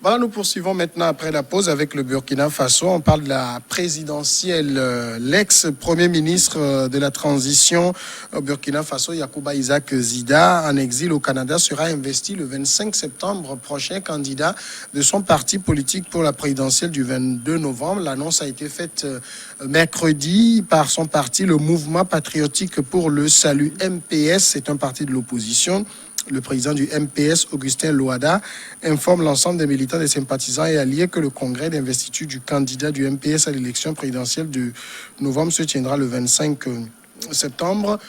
Voilà, nous poursuivons maintenant après la pause avec le Burkina Faso. On parle de la présidentielle. L'ex-premier ministre de la transition au Burkina Faso, Yacouba Isaac Zida, en exil au Canada, sera investi le 25 septembre prochain candidat de son parti politique pour la présidentielle du 22 novembre. L'annonce a été faite mercredi par son parti, le Mouvement patriotique pour le salut, MPS. C'est un parti de l'opposition. Le président du MPS, Augustin Loada, informe l'ensemble des militants, des sympathisants et alliés que le congrès d'investiture du candidat du MPS à l'élection présidentielle de novembre se tiendra le 25 septembre.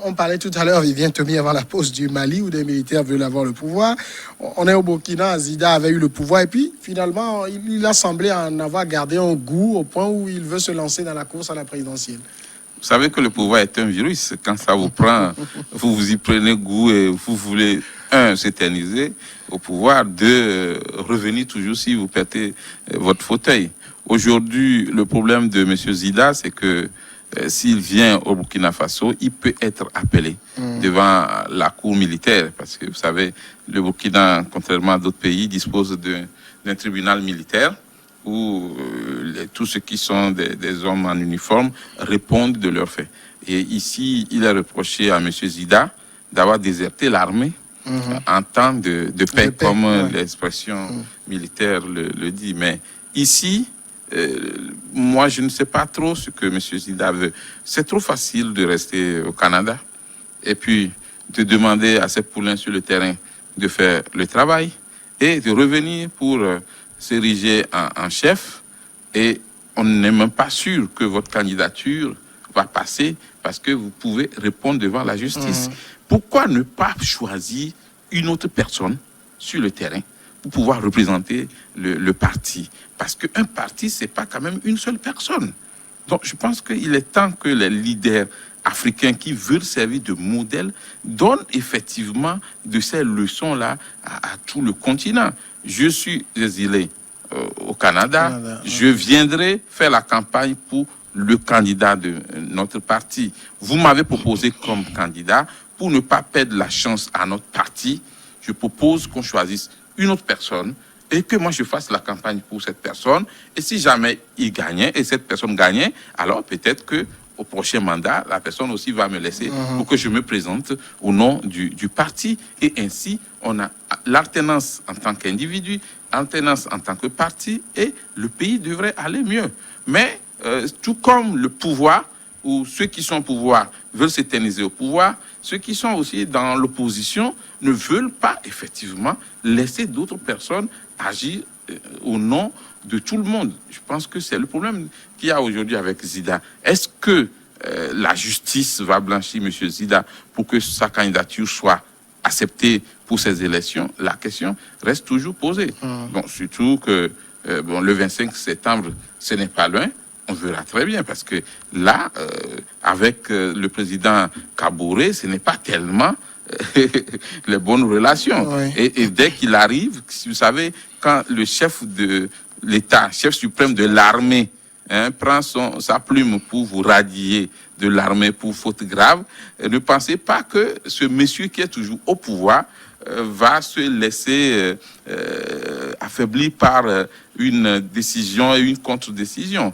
On parlait tout à l'heure, Vivien Tomi, avant la pause du Mali, où des militaires veulent avoir le pouvoir. On est au Burkina, Zida avait eu le pouvoir, et puis finalement, il a semblé en avoir gardé un goût au point où il veut se lancer dans la course à la présidentielle. Vous savez que le pouvoir est un virus. Quand ça vous prend, vous y prenez goût et vous voulez, s'éterniser au pouvoir, revenir toujours si vous perdez votre fauteuil. Aujourd'hui, le problème de M. Zida, c'est que s'il vient au Burkina Faso, il peut être appelé devant la cour militaire. Parce que vous savez, le Burkina, contrairement à d'autres pays, dispose d'un tribunal militaire où tous ceux qui sont des hommes en uniforme répondent de leurs faits. Et ici, il est reproché à M. Zida d'avoir déserté l'armée en temps de paix, comme l'expression militaire le dit. Mais ici, moi, je ne sais pas trop ce que M. Zida veut. C'est trop facile de rester au Canada et puis de demander à ses poulains sur le terrain de faire le travail et de revenir pour s'ériger en chef, et on n'est même pas sûr que votre candidature va passer parce que vous pouvez répondre devant la justice. Pourquoi ne pas choisir une autre personne sur le terrain pour pouvoir représenter le parti? Parce qu'un parti, c'est pas quand même une seule personne. Donc je pense qu'il est temps que les leaders africains qui veulent servir de modèle donnent effectivement de ces leçons-là à tout le continent. Je suis exilé au Canada, je viendrai faire la campagne pour le candidat de notre parti. Vous m'avez proposé comme candidat, pour ne pas perdre la chance à notre parti, je propose qu'on choisisse une autre personne et que moi je fasse la campagne pour cette personne. Et si jamais il gagnait et cette personne gagnait, alors peut-être que au prochain mandat, la personne aussi va me laisser pour que je me présente au nom du parti. Et ainsi, on a l'alternance en tant qu'individu, l'alternance en tant que parti, et le pays devrait aller mieux. Mais tout comme le pouvoir, ou ceux qui sont au pouvoir veulent s'éterniser au pouvoir, ceux qui sont aussi dans l'opposition ne veulent pas effectivement laisser d'autres personnes agir au nom de tout le monde. Je pense que c'est le problème qu'il y a aujourd'hui avec Zida. Est-ce que la justice va blanchir M. Zida pour que sa candidature soit acceptée pour ces élections? La question reste toujours posée. Bon, surtout que le 25 septembre, ce n'est pas loin. On verra très bien, parce que là, avec le président Kaboré, ce n'est pas tellement les bonnes relations. Et dès qu'il arrive, vous savez, quand le chef de l'État, chef suprême de l'armée, prend sa plume pour vous radier de l'armée pour faute grave, ne pensez pas que ce monsieur qui est toujours au pouvoir va se laisser affaiblir par une décision et une contre-décision.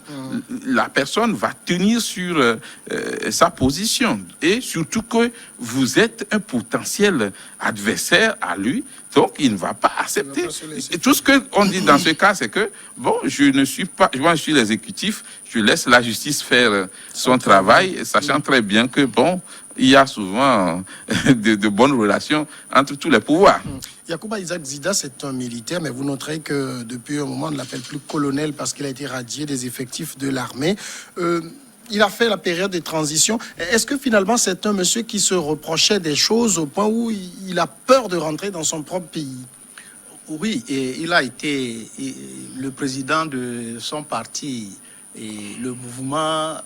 La personne va tenir sur sa position, et surtout que vous êtes un potentiel adversaire à lui, donc il ne va pas accepter. Et tout ce qu'on dit dans ce cas, c'est que, bon, je suis l'exécutif, je laisse la justice faire son travail, sachant très bien que, bon, il y a souvent de bonnes relations entre tous les pouvoirs. Yacouba Isaac Zida, c'est un militaire, mais vous noterez que depuis un moment, on ne l'appelle plus colonel parce qu'il a été radié des effectifs de l'armée. Il a fait la période de transition. Est-ce que finalement, c'est un monsieur qui se reprochait des choses au point où il a peur de rentrer dans son propre pays? Oui, et il a été le président de son parti, et le mouvement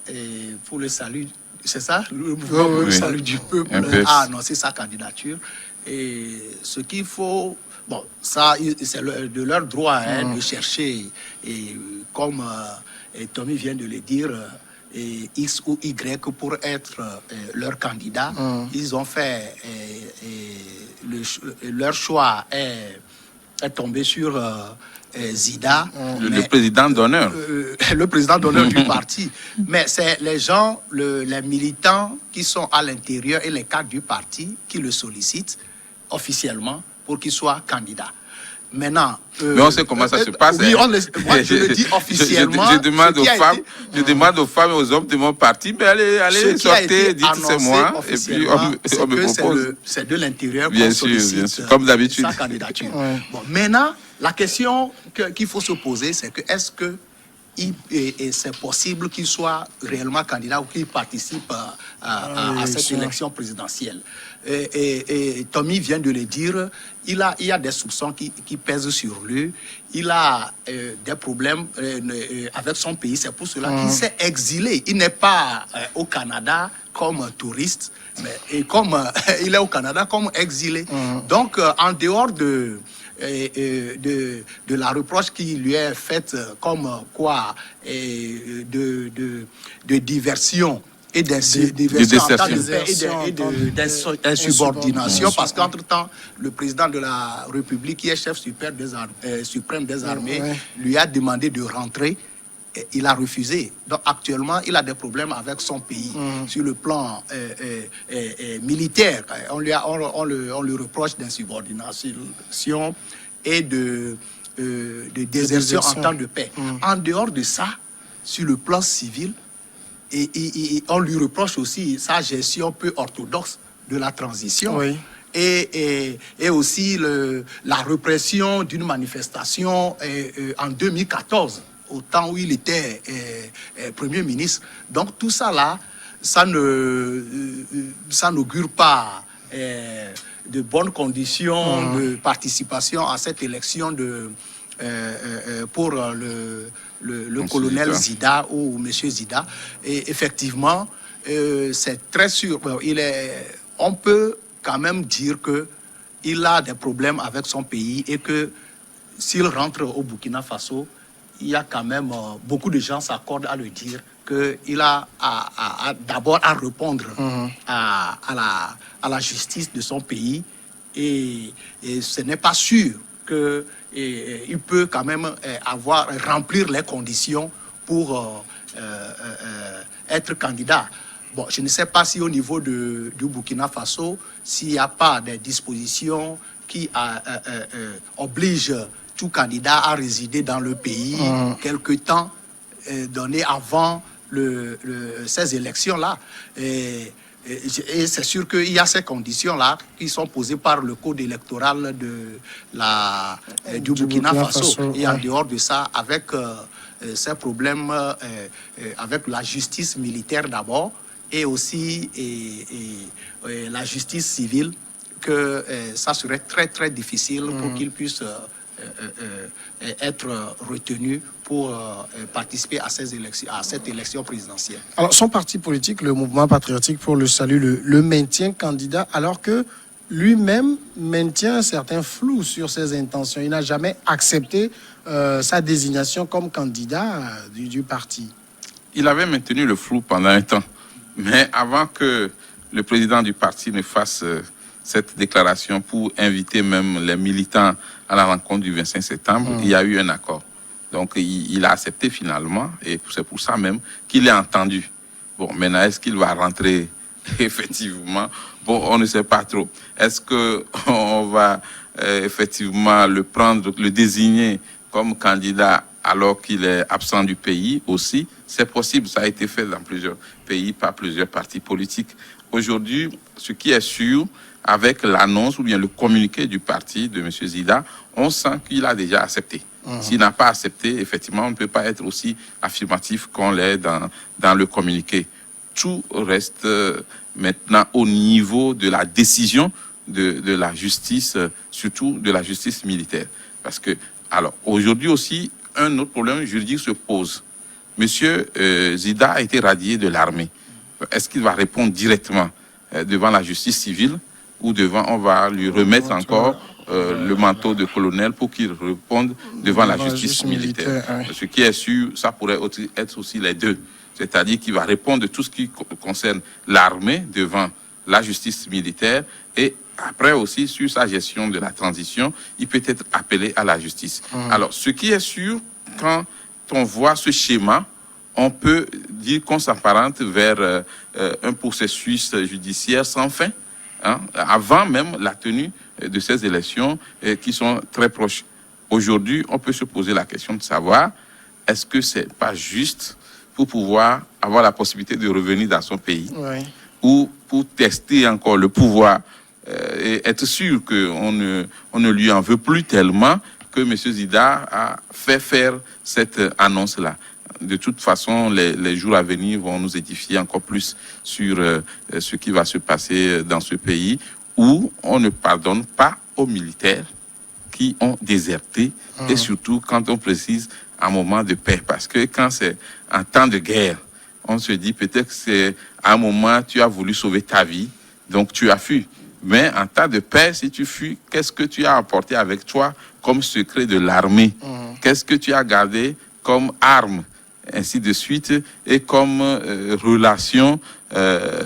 pour le salut. C'est ça, le mouvement pour le salut du peuple. Ah non, c'est sa candidature. Et ce qu'il faut, bon, ça, c'est de leur droit de chercher, et comme Tommy vient de le dire, X ou Y pour être leur candidat. Ils ont fait leur choix est est tombé sur Zida. Le président d'honneur. Le président d'honneur du parti. Mais c'est les gens, les militants qui sont à l'intérieur et les cadres du parti qui le sollicitent officiellement pour qu'il soit candidat. Maintenant, mais on sait comment ça se passe. Oui, moi je le dis officiellement. Je demande aux femmes et aux hommes de mon parti, mais allez sortez, dites c'est moi, et puis on me propose. C'est de l'intérieur qu'on sollicite comme d'habitude. Sa candidature. Bon, maintenant, la question qu'il faut se poser, c'est que est-ce que c'est possible qu'il soit réellement candidat ou qu'il participe à cette élection présidentielle. Et Tommy vient de le dire, il y a des soupçons qui pèsent sur lui, il a des problèmes avec son pays, c'est pour cela qu'il s'est exilé. Il n'est pas au Canada comme touriste, mais comme il est au Canada comme exilé. Donc, en dehors de la reproche qui lui est faite comme quoi de diversion et d'insubordination, parce qu'entre-temps, le président de la République, qui est chef suprême des armées, lui a demandé de rentrer. Il a refusé. Donc actuellement, il a des problèmes avec son pays sur le plan militaire. On lui reproche d'insubordination et de désertion en temps de paix. En dehors de ça, sur le plan civil, et on lui reproche aussi sa gestion peu orthodoxe de la transition. Et aussi la répression d'une manifestation en 2014. Au temps où il était Premier ministre. Donc tout ça là, ça n'augure pas de bonnes conditions de participation à cette élection pour le colonel Zida ou monsieur Zida. Et effectivement, c'est très sûr. On peut quand même dire qu'il a des problèmes avec son pays et que s'il rentre au Burkina Faso, il y a quand même beaucoup de gens s'accordent à le dire qu'il a d'abord à répondre à la justice de son pays et ce n'est pas sûr qu'il peut quand même remplir les conditions pour être candidat. Bon, je ne sais pas si au niveau du Burkina Faso, s'il n'y a pas des dispositions qui obligent tout candidat à résider dans le pays quelque temps donné avant ces élections-là. Et c'est sûr qu'il y a ces conditions-là qui sont posées par le code électoral du Burkina Faso. Et en dehors de ça, avec ces problèmes, avec la justice militaire d'abord, et aussi la justice civile, que ça serait très très difficile pour qu'il puisse être retenu pour participer à cette élection présidentielle. Alors, son parti politique, le Mouvement patriotique pour le salut, le maintient candidat, alors que lui-même maintient un certain flou sur ses intentions. Il n'a jamais accepté sa désignation comme candidat du parti. Il avait maintenu le flou pendant un temps. Mais avant que le président du parti ne fasse cette déclaration pour inviter même les militants à la rencontre du 25 septembre, il y a eu un accord. Donc, il a accepté finalement, et c'est pour ça même qu'il est entendu. Bon, maintenant, est-ce qu'il va rentrer effectivement? Bon, on ne sait pas trop. Est-ce qu'on va effectivement le prendre, le désigner comme candidat alors qu'il est absent du pays aussi? C'est possible, ça a été fait dans plusieurs pays par plusieurs partis politiques. Aujourd'hui, ce qui est sûr, avec l'annonce ou bien le communiqué du parti de M. Zida, on sent qu'il a déjà accepté. S'il n'a pas accepté, effectivement, on ne peut pas être aussi affirmatif qu'on l'est dans le communiqué. Tout reste maintenant au niveau de la décision de la justice, surtout de la justice militaire. Parce que, alors, aujourd'hui aussi, un autre problème juridique se pose. Monsieur Zida a été radié de l'armée. Est-ce qu'il va répondre directement devant la justice civile ou on va lui remettre encore le manteau de colonel pour qu'il réponde devant la justice militaire. Ce qui est sûr, ça pourrait être aussi les deux. C'est-à-dire qu'il va répondre de tout ce qui concerne l'armée devant la justice militaire et après aussi, sur sa gestion de la transition, il peut être appelé à la justice. Alors, ce qui est sûr, quand on voit ce schéma, on peut dire qu'on s'apparente vers un processus judiciaire sans fin, hein, avant même la tenue de ces élections qui sont très proches. Aujourd'hui, on peut se poser la question de savoir, est-ce que c'est pas juste pour pouvoir avoir la possibilité de revenir dans son pays, ou pour tester encore le pouvoir et être sûr qu'on ne lui en veut plus tellement que M. Zida a fait faire cette annonce-là. De toute façon, les jours à venir vont nous édifier encore plus sur ce qui va se passer dans ce pays où on ne pardonne pas aux militaires qui ont déserté et surtout quand on précise un moment de paix. Parce que quand c'est un temps de guerre, on se dit peut-être que c'est à un moment tu as voulu sauver ta vie, donc tu as fui. Mais en temps de paix, si tu fuis, qu'est-ce que tu as apporté avec toi comme secret de l'armée? Qu'est-ce que tu as gardé comme arme? Ainsi de suite, et comme relation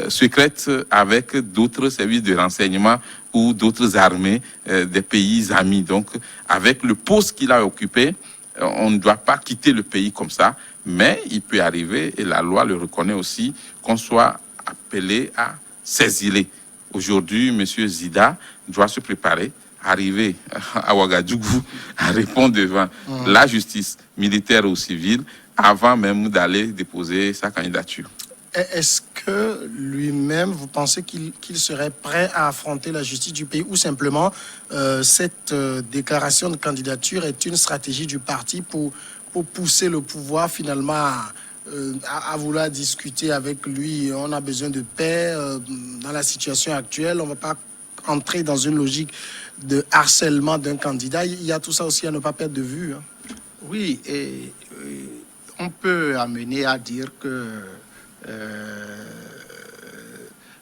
secrète avec d'autres services de renseignement ou d'autres armées des pays amis. Donc, avec le poste qu'il a occupé, on ne doit pas quitter le pays comme ça, mais il peut arriver, et la loi le reconnaît aussi, qu'on soit appelé à s'exiler. Aujourd'hui, M. Zida doit se préparer, arriver à Ouagadougou, à répondre devant la justice militaire ou civile, avant même d'aller déposer sa candidature. Est-ce que lui-même, vous pensez qu'il serait prêt à affronter la justice du pays, ou simplement cette déclaration de candidature est une stratégie du parti pour pousser le pouvoir finalement à vouloir discuter avec lui? On a besoin de paix dans la situation actuelle. On ne va pas entrer dans une logique de harcèlement d'un candidat. Il y a tout ça aussi à ne pas perdre de vue. Hein. Oui, et on peut amener à dire que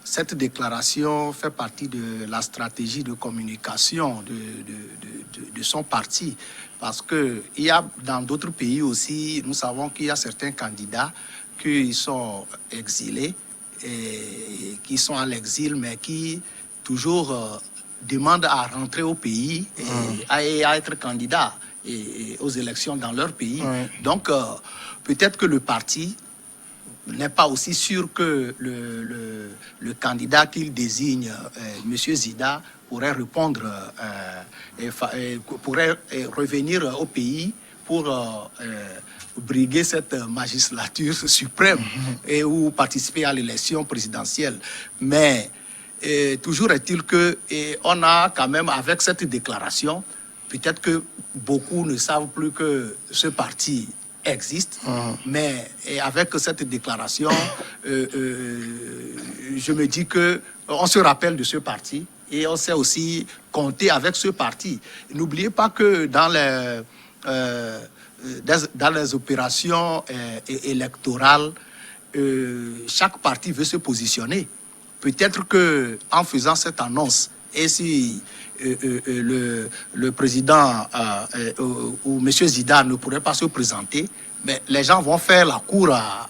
cette déclaration fait partie de la stratégie de communication de son parti. Parce qu'il y a dans d'autres pays aussi, nous savons qu'il y a certains candidats qui sont exilés, et qui sont à l'exil, mais qui toujours demandent à rentrer au pays et à être candidats aux élections dans leur pays. Donc, peut-être que le parti n'est pas aussi sûr que le candidat qu'il désigne, M. Zida, pourrait répondre, pourrait revenir au pays pour briguer cette magistrature suprême ou participer à l'élection présidentielle. Mais toujours est-il qu'on a quand même, avec cette déclaration, peut-être que beaucoup ne savent plus que ce parti existe, mais avec cette déclaration, je me dis qu'on se rappelle de ce parti et on sait aussi compter avec ce parti. N'oubliez pas que dans les opérations électorales, chaque parti veut se positionner. Peut-être qu'en faisant cette annonce, et si le président ou M. Zida ne pourrait pas se présenter, mais les gens vont faire la cour à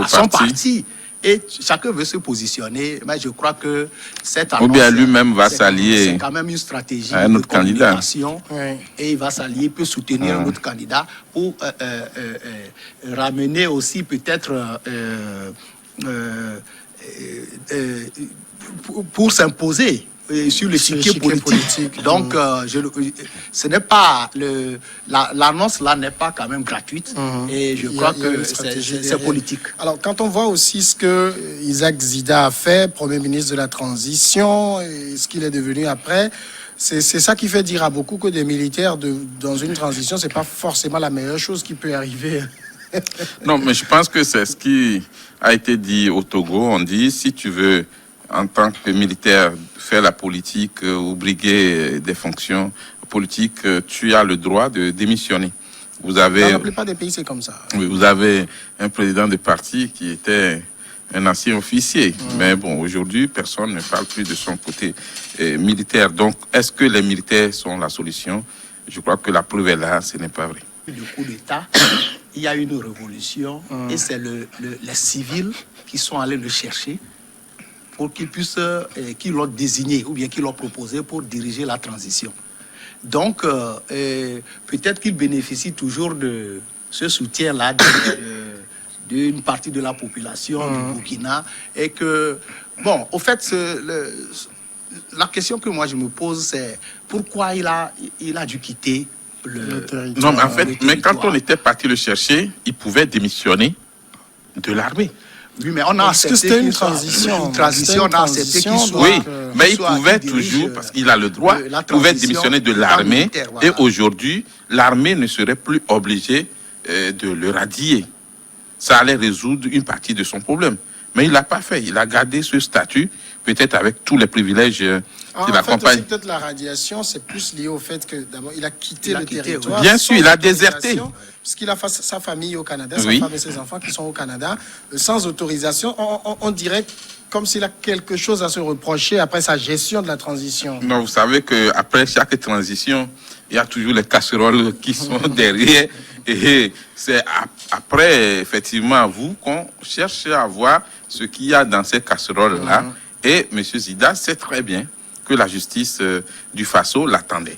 son parti. Et chacun veut se positionner, mais je crois que cette annonce... Ou bien lui-même va s'allier. C'est quand même une stratégie un autre de communication. Candidat. Et il va s'allier, peut soutenir un autre candidat pour ramener aussi peut-être... pour s'imposer sur l'échiquier politique. Donc, ce n'est pas l'annonce là n'est pas quand même gratuite, et je crois que c'est politique. Alors, quand on voit aussi ce que Isaac Zida a fait, Premier ministre de la Transition, et ce qu'il est devenu après, c'est ça qui fait dire à beaucoup que des militaires dans une transition, c'est pas forcément la meilleure chose qui peut arriver. Non, mais je pense que c'est ce qui a été dit au Togo. On dit, si tu veux, en tant que militaire, faire la politique ou briguer des fonctions politiques, tu as le droit de démissionner. Vous avez, dans la plupart des pays, c'est comme ça. Oui, vous avez un président de parti qui était un ancien officier. Mais bon, aujourd'hui, personne ne parle plus de son côté militaire. Donc, est-ce que les militaires sont la solution? Je crois que la preuve est là, ce n'est pas vrai. Du coup d'État, il y a une révolution et c'est les civils qui sont allés le chercher pour qu'ils puissent, qu'ils l'ont désigné ou bien qu'ils l'ont proposé pour diriger la transition. Donc, peut-être qu'il bénéficie toujours de ce soutien-là d'une partie de la population du Burkina et que, bon, au fait, la question que moi je me pose, c'est pourquoi il a dû quitter le territoire. Non, mais en fait, quand on était parti le chercher, il pouvait démissionner de l'armée. Oui, mais on a accepté que c'était une transition. On a accepté qu'il soit. Oui, mais il pouvait toujours, parce qu'il a le droit, il pouvait démissionner de l'armée. Voilà. Et aujourd'hui, l'armée ne serait plus obligée de le radier. Ça allait résoudre une partie de son problème. Mais il ne l'a pas fait. Il a gardé ce statut, peut-être avec tous les privilèges qui l'accompagnent. Peut-être la radiation, c'est plus lié au fait que d'abord il a quitté le territoire. Bien sûr, il a déserté. Puisqu'il a sa famille au Canada, oui. Sa femme et ses enfants qui sont au Canada, sans autorisation. On dirait comme s'il a quelque chose à se reprocher après sa gestion de la transition. Non, vous savez qu'après chaque transition, il y a toujours les casseroles qui sont derrière. Et c'est après, effectivement, vous qu'on cherche à voir ce qu'il y a dans ces casseroles-là. Et M. Zida sait très bien que la justice du Faso l'attendait.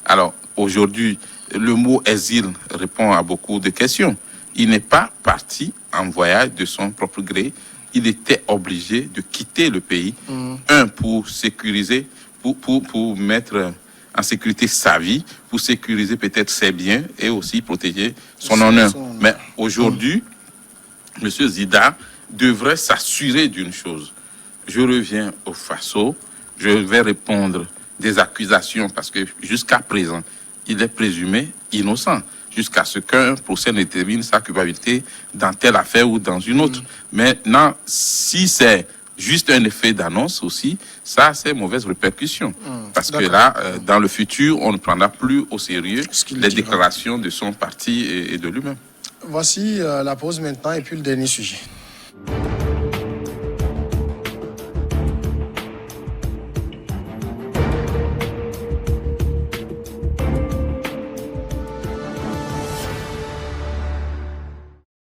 Alors, aujourd'hui, le mot exil répond à beaucoup de questions. Il n'est pas parti en voyage de son propre gré. Il était obligé de quitter le pays. Pour sécuriser, pour mettre en sécurité sa vie, pour sécuriser peut-être ses biens et aussi protéger son honneur. Mais aujourd'hui, M. Zida devrait s'assurer d'une chose. Je reviens au Faso, je vais répondre des accusations parce que jusqu'à présent, il est présumé innocent jusqu'à ce qu'un procès détermine sa culpabilité dans telle affaire ou dans une autre. Maintenant, si c'est juste un effet d'annonce aussi, ça, c'est mauvaise répercussion. Parce que là, dans le futur, on ne prendra plus au sérieux les déclarations de son parti et de lui-même. Voici la pause maintenant et puis le dernier sujet.